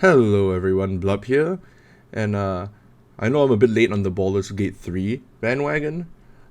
Hello everyone, Blub here, and I know I'm a bit late on the Baldurs Gate 3 bandwagon,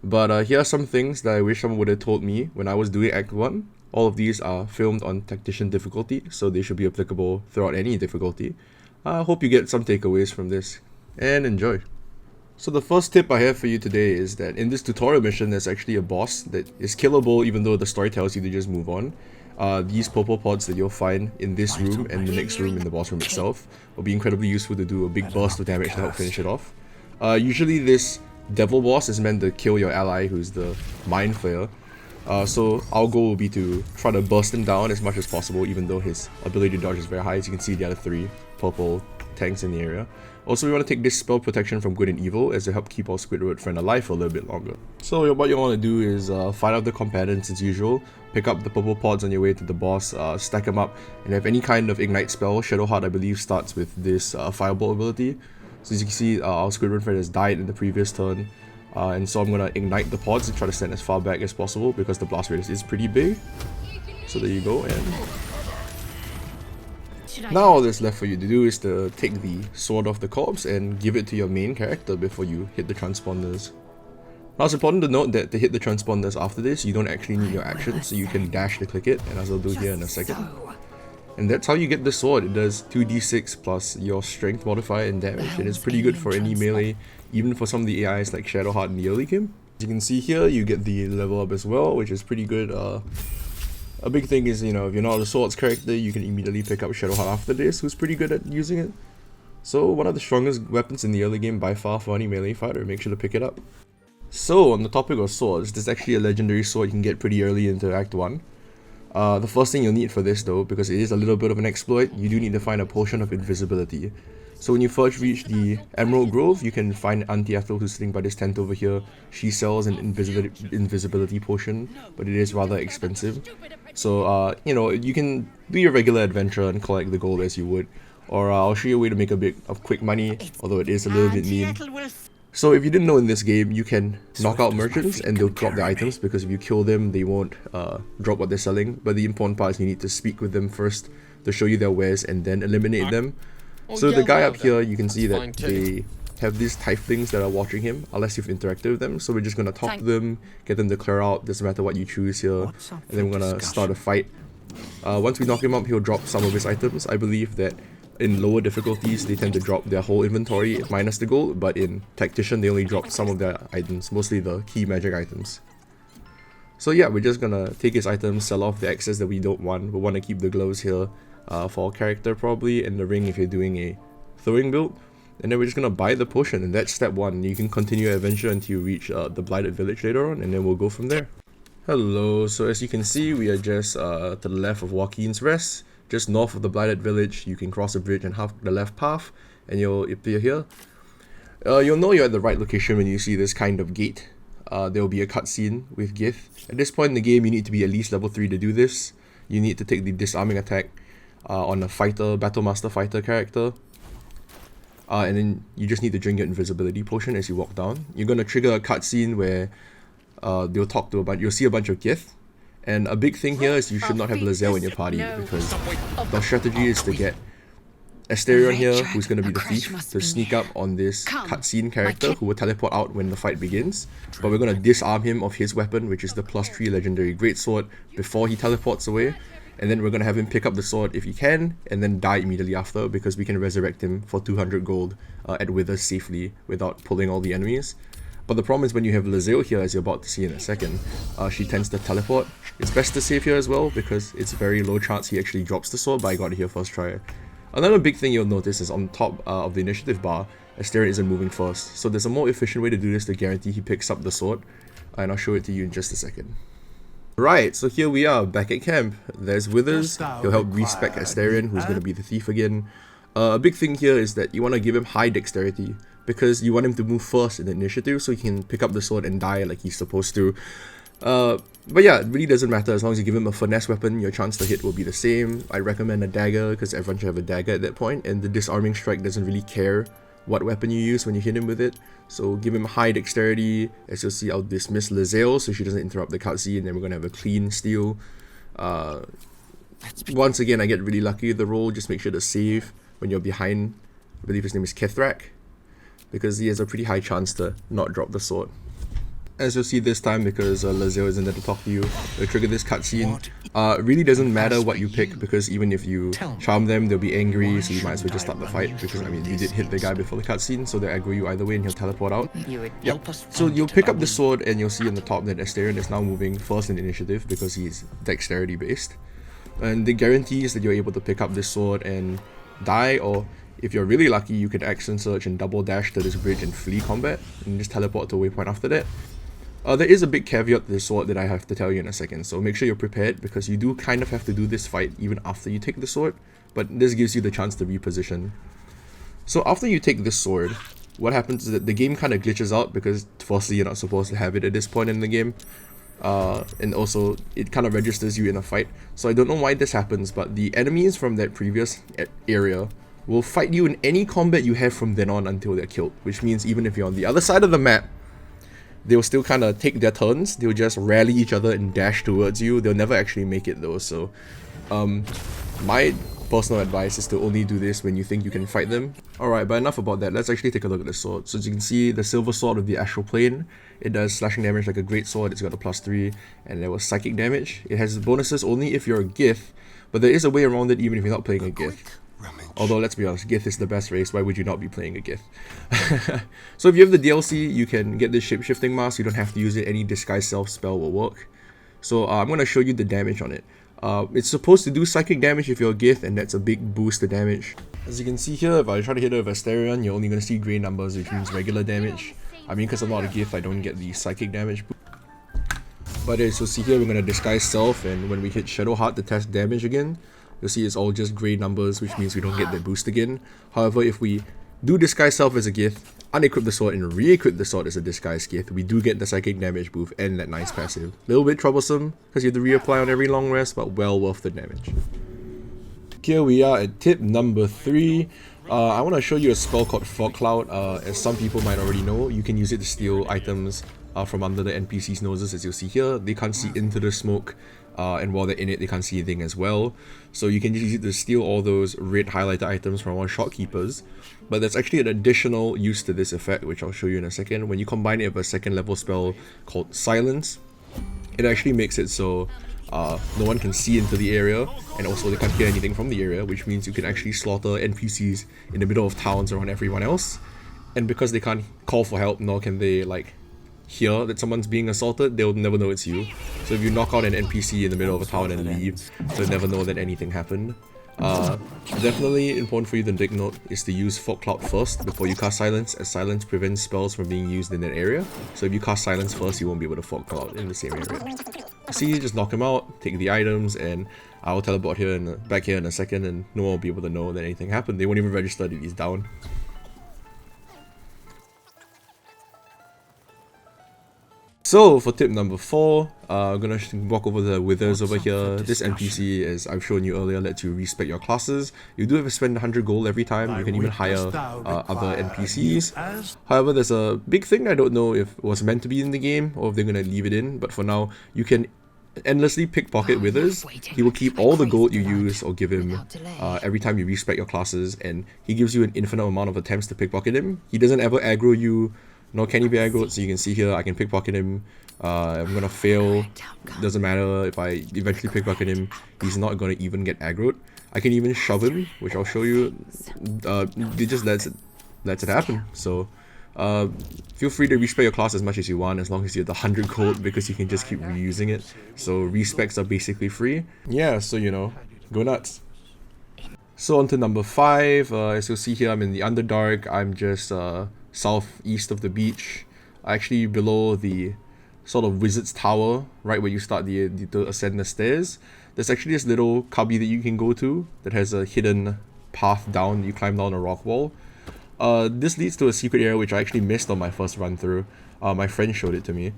but here are some things that I wish someone would have told me when I was doing Act 1. All of these are filmed on Tactician difficulty, so they should be applicable throughout any difficulty. I hope you get some takeaways from this, and enjoy. So the first tip I have for you today is that in this tutorial mission there's actually a boss that is killable even though the story tells you to just move on. These purple pods that you'll find in this room and the next room in the boss room itself will be incredibly useful to do a big burst of damage to help finish it off. Usually this devil boss is meant to kill your ally who's the mind flayer. So our goal will be to try to burst him down as much as possible even though his ability to dodge is very high, as you can see the other three purple tanks in the area. Also, we want to take this spell protection from good and evil as to help keep our Squidward friend alive for a little bit longer. So what you want to do is find out the combatants as usual, pick up the purple pods on your way to the boss, stack them up, and have any kind of ignite spell. Shadowheart I believe starts with this fireball ability. So as you can see, our Squidward friend has died in the previous turn, and so I'm going to ignite the pods and try to stand as far back as possible because the blast radius is pretty big. So there you go, and now all that's left for you to do is to take the sword off the corpse and give it to your main character before you hit the transponders. Now it's important to note that to hit the transponders after this, you don't actually need your action, so you can dash to click it, and as I'll do here in a second. And that's how you get the sword. It does 2d6 plus your strength modifier and damage, and it's pretty good for any melee, even for some of the AIs like Shadowheart in the early game. As you can see here, you get the level up as well, which is pretty good. A big thing is, if you're not a swords character, you can immediately pick up Shadowheart after this, who's pretty good at using it. So one of the strongest weapons in the early game by far for any melee fighter, make sure to pick it up. So on the topic of swords, there's actually a legendary sword you can get pretty early into Act 1. The first thing you'll need for this though, because it is a little bit of an exploit, you do need to find a potion of invisibility. So when you first reach the Emerald Grove, you can find Auntie Ethel who's sitting by this tent over here. She sells an invisibility potion, but it is rather expensive. So, you can do your regular adventure and collect the gold as you would. Or I'll show you a way to make a bit of quick money, although it is a little bit mean. So if you didn't know, in this game, you can knock out merchants and they'll drop their items, because if you kill them, they won't drop what they're selling. But the important part is you need to speak with them first to show you their wares and then eliminate them. So the guy up here, you can see that they have these tieflings that are watching him, unless you've interacted with them. So we're just going to talk to them, get them to clear out, doesn't matter what you choose here, and then we're going to start a fight. Once we knock him up, he'll drop some of his items. I believe that in lower difficulties, they tend to drop their whole inventory minus the gold, but in Tactician, they only drop some of their items, mostly the key magic items. So yeah, we're just going to take his items, sell off the excess that we don't want. We want to keep the gloves here for our character probably, and the ring if you're doing a throwing build. And then we're just going to buy the potion, and that's step 1. You can continue your adventure until you reach the Blighted Village later on, and then we'll go from there. Hello, so as you can see, we are just to the left of Joaquin's Rest, just north of the Blighted Village. You can cross the bridge and half the left path, and you'll appear here. You'll know you're at the right location when you see this kind of gate. There will be a cutscene with gith. At this point in the game, you need to be at least level 3 to do this. You need to take the disarming attack on a fighter, Battlemaster fighter character. And then you just need to drink your invisibility potion as you walk down. You're going to trigger a cutscene where they'll talk to you'll see a bunch of gith. And a big thing here is you should not have Lair in your party, because the strategy is to get Asterion here, who's going to be the thief, to sneak up on this cutscene character who will teleport out when the fight begins. But we're going to disarm him of his weapon, which is the +3 legendary greatsword, before he teleports away. And then we're going to have him pick up the sword if he can, and then die immediately after, because we can resurrect him for 200 gold at Withers safely without pulling all the enemies. But the problem is when you have Lair here, as you're about to see in a second, she tends to teleport. It's best to save here as well, because it's very low chance he actually drops the sword, but I got it here first try. Another big thing you'll notice is on top of the initiative bar, Asterion isn't moving first. So there's a more efficient way to do this to guarantee he picks up the sword, and I'll show it to you in just a second. Right, so here we are, back at camp. There's Withers, he'll help respec Asterion, who's going to be the thief again. A big thing here is that you want to give him high dexterity, because you want him to move first in the initiative so he can pick up the sword and die like he's supposed to. But yeah, it really doesn't matter. As long as you give him a finesse weapon, your chance to hit will be the same. I recommend a dagger, because everyone should have a dagger at that point, and the disarming strike doesn't really care what weapon you use when you hit him with it. So give him high dexterity. As you'll see, I'll dismiss Lair so she doesn't interrupt the cutscene, and then we're going to have a clean steal. Once again, I get really lucky with the roll. Just make sure to save when you're behind, I believe his name is Kithrak, because he has a pretty high chance to not drop the sword. As you'll see this time, because Lair isn't there to talk to you, it'll trigger this cutscene. It really doesn't matter what you pick, because even if you charm them, they'll be angry, so you might as well just start the fight, because I mean, you did hit the guy before the cutscene, so they'll aggro you either way and he'll teleport out. Yep. So you'll pick up the sword and you'll see on the top that Astarion is now moving first in initiative because he's dexterity based. And it guarantees that you're able to pick up this sword and die, or if you're really lucky, you can action search and double dash to this bridge and flee combat, and just teleport to a waypoint after that. There is a big caveat to this sword that I have to tell you in a second, so make sure you're prepared, because you do kind of have to do this fight even after you take the sword, but this gives you the chance to reposition. So after you take this sword, what happens is that the game kind of glitches out, because firstly you're not supposed to have it at this point in the game, and also it kind of registers you in a fight. So I don't know why this happens, but the enemies from that previous area will fight you in any combat you have from then on until they're killed, which means even if you're on the other side of the map, they'll still kind of take their turns. They'll just rally each other and dash towards you. They'll never actually make it though, so my personal advice is to only do this when you think you can fight them. Alright, but enough about that. Let's actually take a look at the sword. So as you can see, the silver sword of the astral plane, it does slashing damage like a great sword. It's got a +3, and there was psychic damage. It has bonuses only if you're a gith, but there is a way around it even if you're not playing a gith. Although, let's be honest, gith is the best race, why would you not be playing a gith? So if you have the DLC, you can get this shape-shifting mask, you don't have to use it, any disguise self spell will work. So I'm going to show you the damage on it. It's supposed to do psychic damage if you're a gith, and that's a big boost to damage. As you can see here, if I try to hit it with Astarion, you're only going to see grey numbers, which means regular damage. I mean, because I'm not a gith, I don't get the psychic damage. But as you'll see here, we're going to disguise self, and when we hit Shadow Heart to test damage again, you'll see it's all just grey numbers, which means we don't get the boost again. However, if we do disguise self as a gith, unequip the sword and re-equip the sword as a disguise gith, we do get the psychic damage boost and that nice passive. A little bit troublesome because you have to reapply on every long rest, but well worth the damage. Here we are at tip number 3. I want to show you a spell called Fog Cloud. As some people might already know, you can use it to steal items from under the NPC's noses. As you'll see here, they can't see into the smoke, and while they're in it, they can't see anything as well. So you can use it to steal all those red highlighted items from our shopkeepers. But there's actually an additional use to this effect, which I'll show you in a second. When you combine it with a second level spell called Silence, it actually makes it so no one can see into the area, and also they can't hear anything from the area, which means you can actually slaughter NPCs in the middle of towns around everyone else. And because they can't call for help, nor can they like hear that someone's being assaulted, they'll never know it's you. So if you knock out an NPC in the middle of a town and leave, they'll never know that anything happened. Definitely important for you to take note is to use Fog Cloud first before you cast Silence, as Silence prevents spells from being used in that area. So if you cast Silence first, you won't be able to Fog Cloud in the same area. See, just knock him out, take the items, and I'll teleport here and back here in a second, and no one will be able to know that anything happened. They won't even register that he's down. So for tip number 4, I'm gonna walk over the withers over here. This NPC, as I've shown you earlier, lets you respec your classes. You do have to spend 100 gold every time. You can even hire other NPCs. However, there's a big thing I don't know if it was meant to be in the game or if they're gonna leave it in, but for now, you can endlessly pickpocket withers. He will keep all the gold you use or give him every time you respec your classes, and he gives you an infinite amount of attempts to pickpocket him. He doesn't ever aggro you, nor can he be aggroed, so you can see here I can pickpocket him. I'm gonna fail, doesn't matter. If I eventually pickpocket him, he's not gonna even get aggroed. I can even shove him, which I'll show you. It just lets it happen. So feel free to respec your class as much as you want, as long as you have the 100 gold, because you can just keep reusing it. So respecs are basically free. Yeah, so you know, go nuts. So on to number 5. As you'll see here, I'm in the Underdark. I'm just southeast of the beach, actually below the sort of wizard's tower, right where you start to ascend the stairs. There's actually this little cubby that you can go to that has a hidden path down. You climb down a rock wall. This leads to a secret area which I actually missed on my first run through. My friend showed it to me.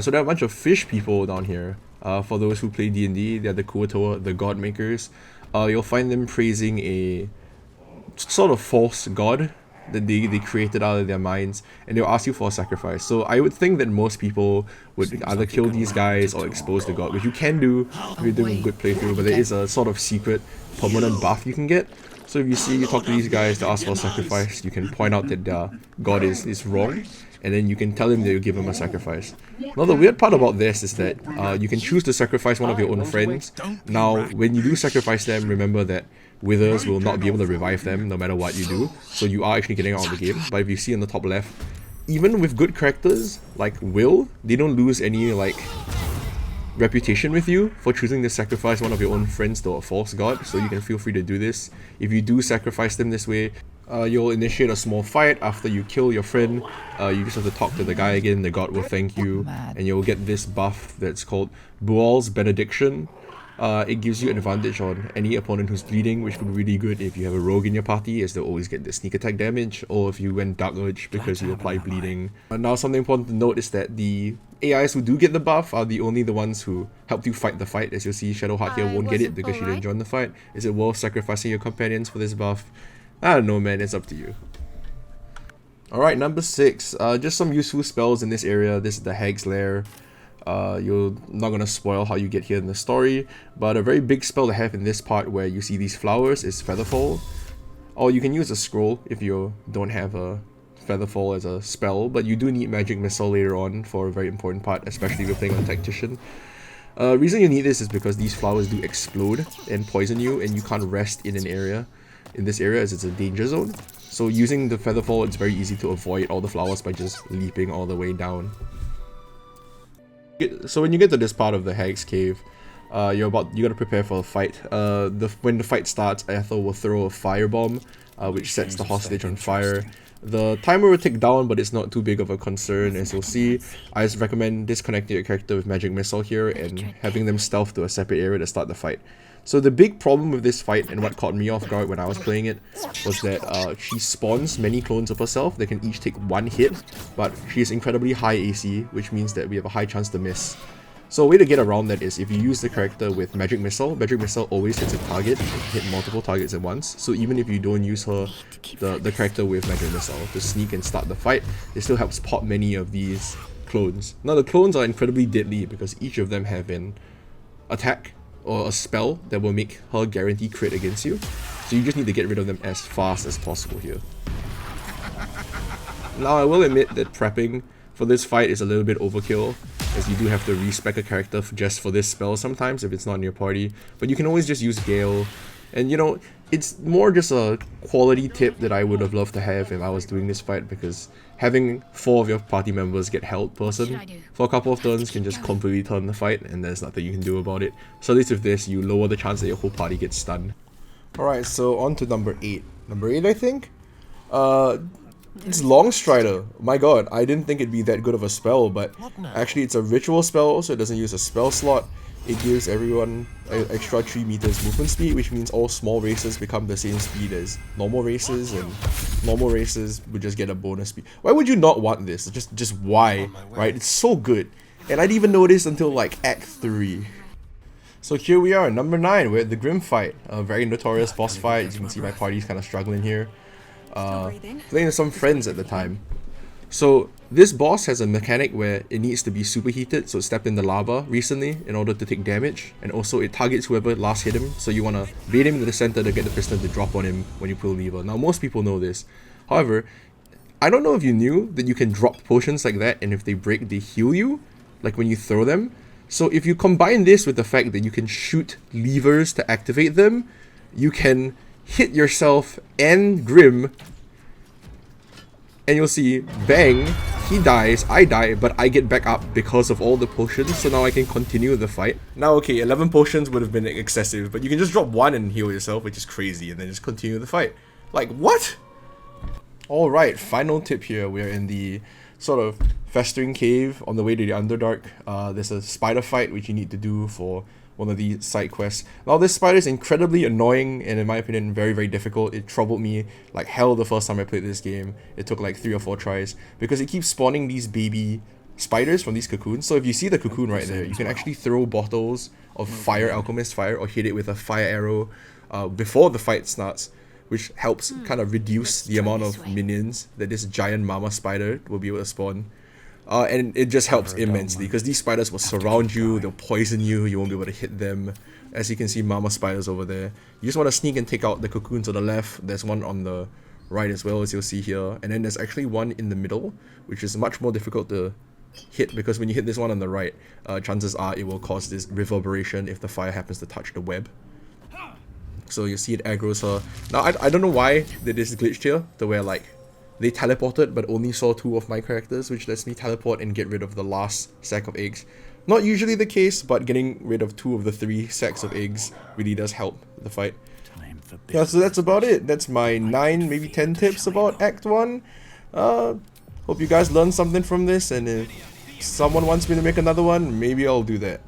So there are a bunch of fish people down here. For those who play D&D, they're the Kuatoa, the god makers. You'll find them praising a sort of false god that they created out of their minds, and they'll ask you for a sacrifice. So I would think that most people would either kill these guys or expose the god, which you can do if you're doing a good playthrough, but there is a sort of secret permanent buff you can get. So if you see, you talk to these guys to ask for a sacrifice, you can point out that their god is wrong, and then you can tell him that you give him a sacrifice. Now the weird part about this is that you can choose to sacrifice one of your own friends. Now when you do sacrifice them, remember that withers will not be able to revive them no matter what you do, so you are actually getting out of the game. But if you see on the top left, even with good characters like Will, they don't lose any like reputation with you for choosing to sacrifice one of your own friends to a false god, so you can feel free to do this. If you do sacrifice them this way, you'll initiate a small fight. After you kill your friend, you just have to talk to the guy again, the god will thank you, and you'll get this buff that's called Bual's Benediction. It gives you advantage on any opponent who's bleeding, which would be really good if you have a rogue in your party, as they'll always get the sneak attack damage, or if you went Dark Urge because you apply bleeding. Now something important to note is that the AIs who do get the buff are the ones who helped you fight the fight. As you'll see, Shadowheart here won't get it because she didn't join the fight. Is it worth sacrificing your companions for this buff? I don't know, man, it's up to you. Alright, number 6. Just some useful spells in this area. This is the Hag's Lair. You're not gonna spoil how you get here in the story, but a very big spell to have in this part where you see these flowers is Featherfall. Or you can use a scroll if you don't have a Featherfall as a spell, but you do need Magic Missile later on for a very important part, especially if you're playing on Tactician. Reason you need this is because these flowers do explode and poison you, and you can't rest in this area as it's a danger zone. So using the Featherfall, it's very easy to avoid all the flowers by just leaping all the way down. So when you get to this part of the Hag's Cave, you gotta prepare for a fight. When the fight starts, Ethel will throw a firebomb, which sets the hostage on fire. The timer will tick down, but it's not too big of a concern. As you'll see, I just recommend disconnecting your character with Magic Missile here and having them stealth to a separate area to start the fight. So the big problem with this fight, and what caught me off guard when I was playing it, was that she spawns many clones of herself that can each take one hit, but she has incredibly high AC, which means that we have a high chance to miss. So a way to get around that is if you use the character with Magic Missile always hits a target, and can hit multiple targets at once. So even if you don't use the character with Magic Missile to sneak and start the fight, it still helps pop many of these clones. Now the clones are incredibly deadly because each of them have an attack or a spell that will make her guarantee crit against you. So you just need to get rid of them as fast as possible here. Now I will admit that prepping for this fight is a little bit overkill, as you do have to respec a character just for this spell sometimes if it's not in your party, but you can always just use Gale. And you know, it's more just a quality tip that I would have loved to have if I was doing this fight, because having 4 of your party members get held person for a couple of turns can just completely turn the fight, and there's nothing you can do about it. So at least with this, you lower the chance that your whole party gets stunned. Alright, so on to number 8. Number 8, I think? It's Longstrider. My god, I didn't think it'd be that good of a spell, but actually it's a ritual spell, so it doesn't use a spell slot. It gives everyone an extra 3 meters movement speed, which means all small races become the same speed as normal races, and normal races would just get a bonus speed. Why would you not want this? Just why, right? It's so good. And I didn't even know this until like Act 3. So here we are, number 9, we're at the Grymm fight. A very notorious boss fight. As you can see, my party's kind of struggling here. Playing with some friends at the time. So this boss has a mechanic where it needs to be superheated, so it stepped in the lava recently in order to take damage, and also it targets whoever last hit him, so you want to bait him to the center to get the piston to drop on him when you pull lever. Now most people know this. However, I don't know if you knew that you can drop potions like that, and if they break they heal you, like when you throw them. So if you combine this with the fact that you can shoot levers to activate them, you can hit yourself and Grymm, and you'll see, bang, he dies, I die, but I get back up because of all the potions, so now I can continue the fight. Now okay, 11 potions would have been excessive, but you can just drop 1 and heal yourself, which is crazy, and then just continue the fight. Like, what? Alright, final tip here. We're in the sort of festering cave on the way to the Underdark. There's a spider fight which you need to do for one of the side quests. Now this spider is incredibly annoying and in my opinion very very difficult. It troubled me like hell the first time I played this game. It took like 3 or 4 tries because it keeps spawning these baby spiders from these cocoons. So if you see the cocoon right there, you can actually throw bottles of fire alchemist fire or hit it with a fire arrow before the fight starts, which helps kind of reduce the amount of minions that this giant mama spider will be able to spawn. And it just helps immensely, because these spiders will surround you, they'll poison you, you won't be able to hit them. As you can see, mama spiders over there. You just want to sneak and take out the cocoons on the left. There's one on the right as well, as you'll see here. And then there's actually one in the middle, which is much more difficult to hit, because when you hit this one on the right, chances are it will cause this reverberation if the fire happens to touch the web. So you see it aggroes her. Now, I don't know why they did this glitch here, to where like, they teleported but only saw 2 of my characters, which lets me teleport and get rid of the last sack of eggs. Not usually the case, but getting rid of 2 of the 3 sacks of eggs really does help the fight. Yeah, so that's about it. That's my 9, maybe 10 tips about Act 1. Hope you guys learned something from this, and if someone wants me to make another one, maybe I'll do that.